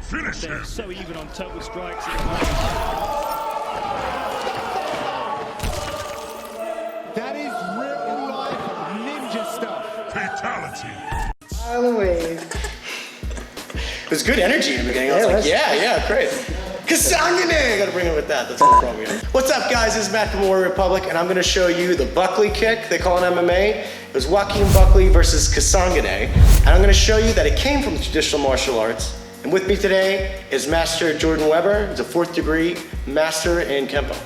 Finish him. They're so even on total strikes at the moment. That is real life ninja stuff. Fatality. It was good energy in the beginning. I was like, yeah, great. Kasangane! I gotta bring it with that. That's what's wrong with me. What's up, guys? This is Matt from Warrior Republic, and I'm gonna show you the Buckley Kick. They call it MMA. It was Joaquin Buckley versus Kasangane. And I'm gonna show you that it came from traditional martial arts. And with me today is Master Jordan Weber. He's a 4th degree master in Kenpo.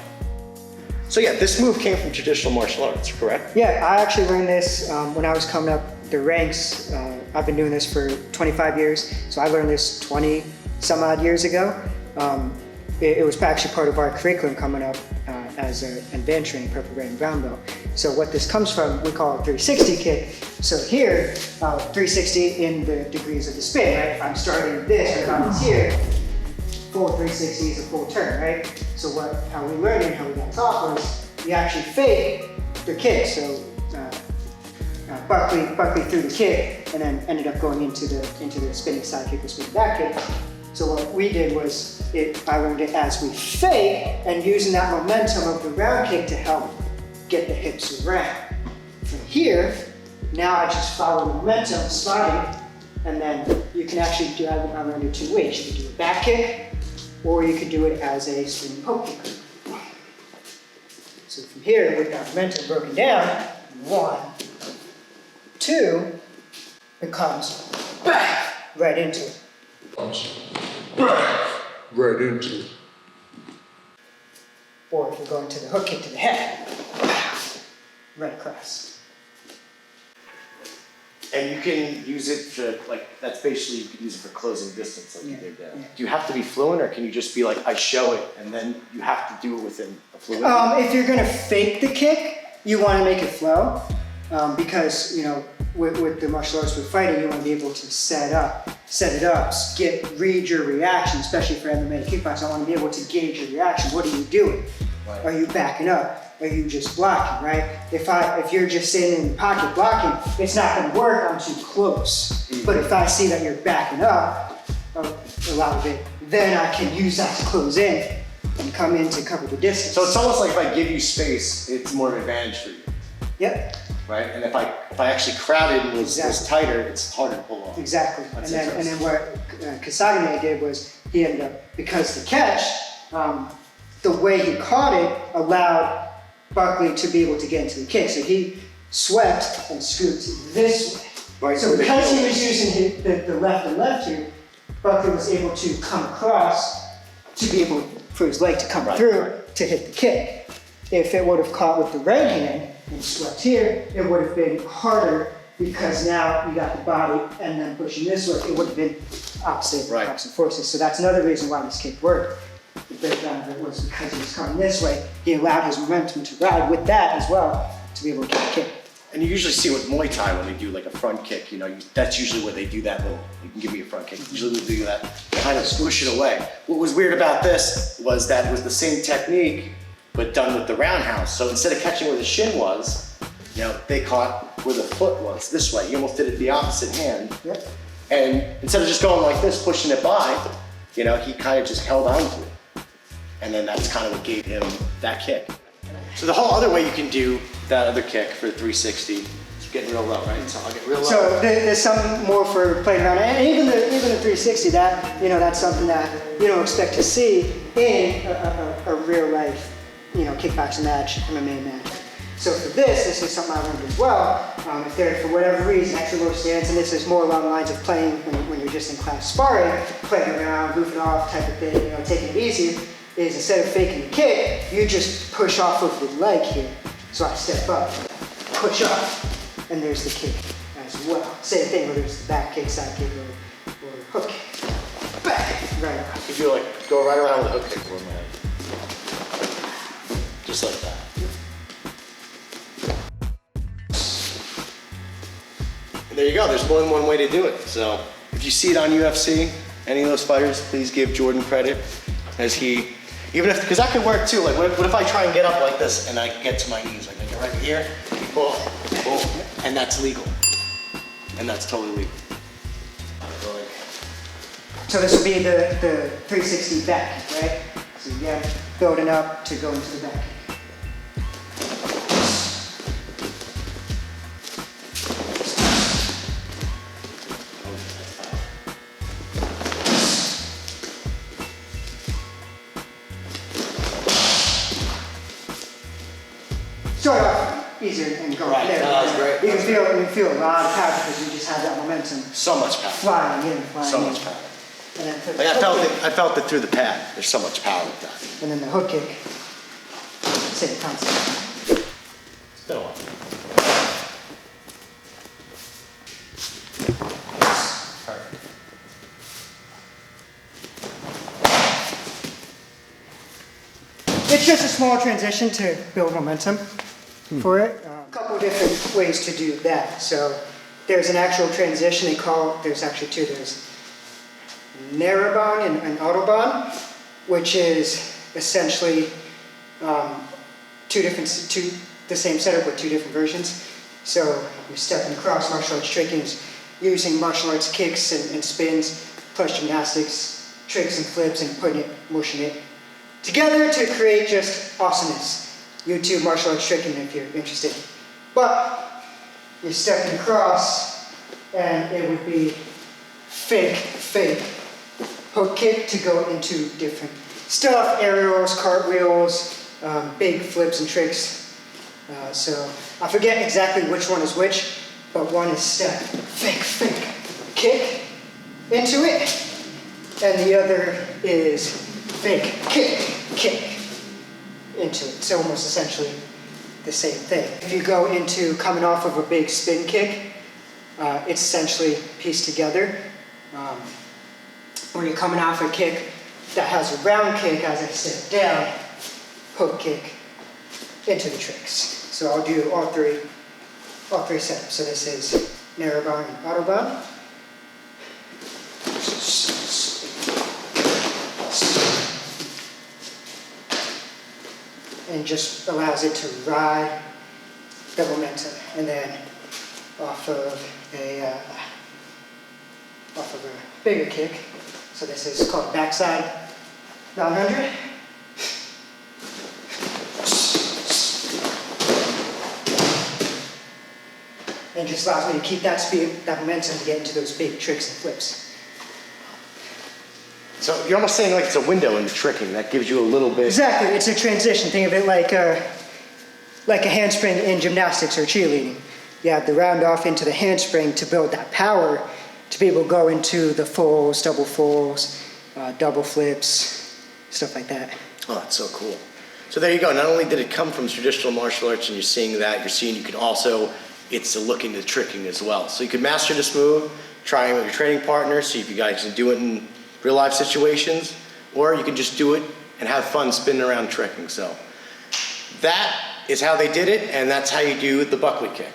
So yeah, this move came from traditional martial arts, correct? Yeah, I actually learned this when I was coming up the ranks. I've been doing this for 25 years, so I learned this 20 some odd years ago. It was actually part of our curriculum coming up as an advanced training, purple, red, and brown belt. So what this comes from, we call it 360 kick. So here, 360 in the degrees of the spin, right? If I'm starting this, or if I'm here, full 360 is a full turn, right? So how we learned and how we got taught was you actually fake the kick. So Buckley threw the kick and then ended up going into the spinning side kick or spinning back kick. So what we did was, I learned it as we fake and using that momentum of the round kick to help get the hips around. From here, now I just follow the momentum, sliding, and then you can actually do, I learned it 2 ways. You can do a back kick, or you could do it as a spinning poke kick. So from here, with that momentum broken down, 1, 2, it comes back right into it. Back. Right into it. Or if we're going to the hook kick to the head, right across. And you can use it for, like, that's basically, you can use it for closing distance like you did there. Yeah. Do you have to be fluent, or can you just be like, I show it, and then you have to do it within a fluid? If you're gonna fake the kick, you wanna make it flow, because, you know, with the martial arts we're fighting, you wanna be able to set it up, read your reaction, especially for MMA kickboxing. I wanna be able to gauge your reaction. What are you doing? Right. Are you backing up? Are you just blocking, right? If you're just sitting in the pocket blocking, it's not gonna work, I'm too close. Mm-hmm. But if I see that you're backing up a lot of it, then I can use that to close in and come in to cover the distance. So it's almost like if I give you space, it's more of an advantage for you. Yep. Right? And if I actually crowded and was tighter, it's harder to pull off. Exactly. And then what Kasangane did was he ended up, because the catch, the way he caught it allowed Buckley to be able to get into the kick. So he swept and scooped this way. Right. So because he was using the left and left here, Buckley was able to come across to be able for his leg to come through to hit the kick. If it would have caught with the right hand and swept here, it would have been harder because now you got the body and then pushing this way, it would have been opposite forces. So that's another reason why this kick worked. The breakdown of it was because he was coming this way, he allowed his momentum to ride with that as well to be able to get the kick. And you usually see with Muay Thai when they do like a front kick, you know, that's usually where they do that little, you can give me a front kick, usually they do that, kind of squish it away. What was weird about this was that it was the same technique, but done with the roundhouse. So instead of catching where the shin was, you know, they caught where the foot was, this way. He almost did it the opposite hand. Yep. And instead of just going like this, pushing it by, you know, he kind of just held on to it. And then that's kind of what gave him that kick. So the whole other way you can do that other kick for 360 is getting real low, right? So I'll get real low. So there's some more for playing around, and even the 360, that, you know, that's something that you don't expect to see in a real life, you know, kickboxing match, MMA match. So for this is something I learned as well. If they're, for whatever reason, extra low stance, and this is more along the lines of playing when you're just in class sparring, playing around, goofing off type of thing, you know, taking it easy, is instead of faking the kick, you just push off with your leg here. So I step up, push up, and there's the kick as well. Same thing, whether it's the back kick, side kick, or hook kick. Back, right up. If you like, go right around with a hook kick for a minute. Just like that. And there you go, there's more than one way to do it. So if you see it on UFC, any of those fighters, please give Jordan credit, as he, even if, because that could work too. Like, what if I try and get up like this and I get to my knees, like I get right here, boom, boom, and that's legal. And that's totally legal. So this will be the 360 back kick, right? So again, building up to go into the back kick. Start off easier and go Right, there. no, that's great. You can feel a lot of power because you just have that momentum. So much power. Flying in, flying So in. much power. And then for the Like I hook felt it through the pad. There's so much power with that. kick, and then the hook kick. Same concept. It's been a while. It's just a small transition to build momentum for it. A couple different ways to do that. So there's an actual transition there's actually two. There's Narrowband and Autobahn, which is essentially the same setup with two different versions. So you're stepping across martial arts trickings, using martial arts kicks and spins, plus gymnastics, tricks and flips, and mushing it together to create just awesomeness. YouTube martial arts tricking if you're interested. But you're stepping across, and it would be fake hook kick to go into different stuff, aerials, cartwheels, big flips and tricks. So I forget exactly which one is which, but one is step, fake kick into it, and the other is fake kick into it. So almost essentially the same thing. If you go into coming off of a big spin kick, it's essentially pieced together. When you're coming off a kick that has a round kick as I step down, hook kick into the tricks. So I'll do all three setups. So this is Narrowband and Autobahn. And just allows it to ride the momentum. And then off of a bigger kick. So this is called backside 900. And just allows me to keep that speed, that momentum to get into those big tricks and flips. So you're almost saying like it's a window in the tricking. That gives you a little bit. Exactly, it's a transition. Think of it like a handspring in gymnastics or cheerleading. You have the round off into the handspring to build that power to be able to go into the fulls, double fulls, double flips, stuff like that. Oh, that's so cool. So there you go. Not only did it come from traditional martial arts and you're seeing that, you're seeing you can also, it's a look into tricking as well. So you can master this move, try it with your training partner, see if you guys can do it in real life situations, or you can just do it and have fun spinning around tricking. So that is how they did it, and that's how you do the Buckley kick.